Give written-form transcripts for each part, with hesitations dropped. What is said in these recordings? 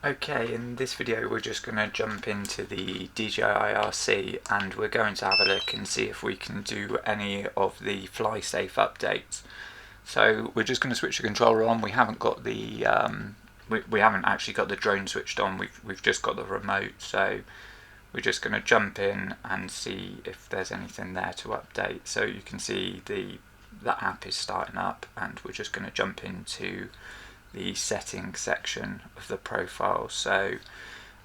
Okay, in this video we're just going to jump into the DJI RC and we're going to have a look and see if we can do any of the FlySafe updates. So we're just going to switch the controller on. We haven't got the we haven't actually got the drone switched on. We've just got the remote. So we're just going to jump in and see if there's anything there to update. So you can see the app is starting up, and we're just going to jump into the settings section of the profile. So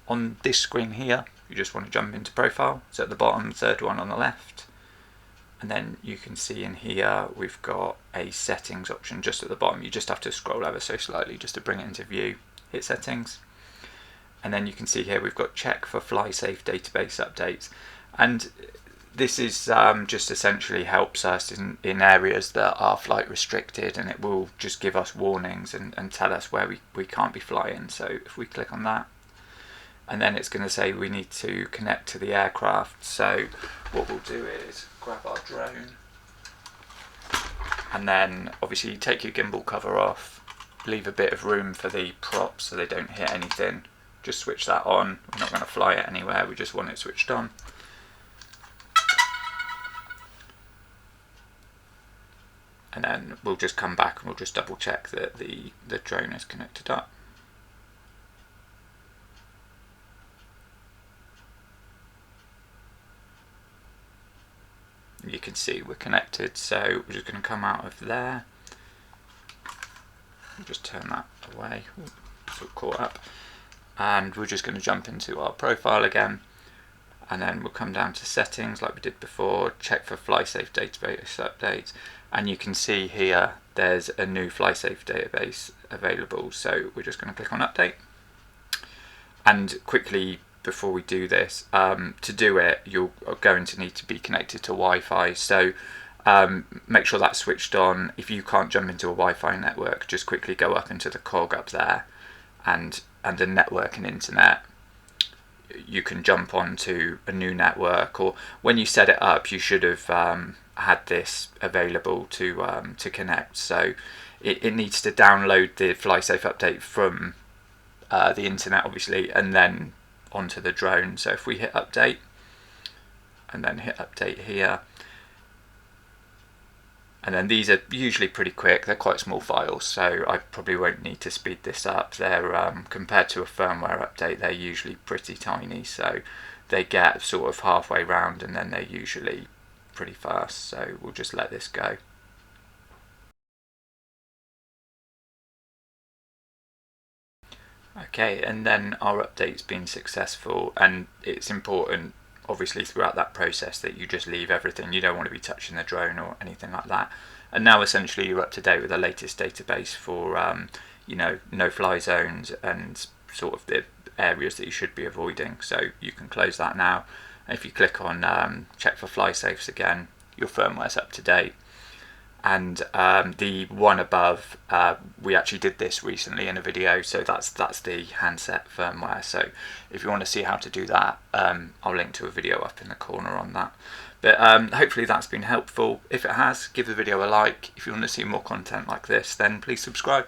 on this screen here, you just want to jump into profile. So at the bottom, third one on the left, and then you can see in here we've got a settings option just at the bottom. You just have to scroll ever so slightly just to bring it into view. Hit settings, and then you can see here we've got check for FlySafe database updates, and this is just essentially helps us in areas that are flight restricted, and it will just give us warnings and tell us where we can't be flying. So if we click on that, and then it's going to say we need to connect to the aircraft. So what we'll do is grab our drone, and then obviously take your gimbal cover off, leave a bit of room for the props so they don't hit anything. Just switch that on. We're not going to fly it anywhere, we just want it switched on. And then we'll just come back and we'll just double check that the drone is connected up. You can see we're connected, so we're just going to come out of there. We'll just turn that away, so caught up. And we're just going to jump into our profile again. And then we'll come down to settings like we did before, check for FlySafe database updates, and you can see here there's a new FlySafe database available, so we're just going to click on update. And quickly before we do this, to do it you're going to need to be connected to Wi-Fi, so make sure that's switched on. If you can't jump into a Wi-Fi network, just quickly go up into the cog up there, and under network and internet you can jump onto a new network, or when you set it up you should have had this available to connect. So it needs to download the FlySafe update from the internet obviously, and then onto the drone. So if we hit update and then hit update here, and then these are usually pretty quick, they're quite small files, so I probably won't need to speed this up. They're compared to a firmware update, they're usually pretty tiny, so they get sort of halfway round and then they're usually pretty fast. So we'll just let this go. Okay, and then our update's been successful, and it's important obviously throughout that process that you just leave everything. You don't want to be touching the drone or anything like that. And now essentially you're up to date with the latest database for you know, no-fly zones and sort of the areas that you should be avoiding. So you can close that now. And if you click on check for FlySafes again, your firmware's up to date. And the one above, we actually did this recently in a video, so that's the handset firmware. So if you want to see how to do that, I'll link to a video up in the corner on that. But hopefully that's been helpful. If it has, give the video a like. If you want to see more content like this, then please subscribe.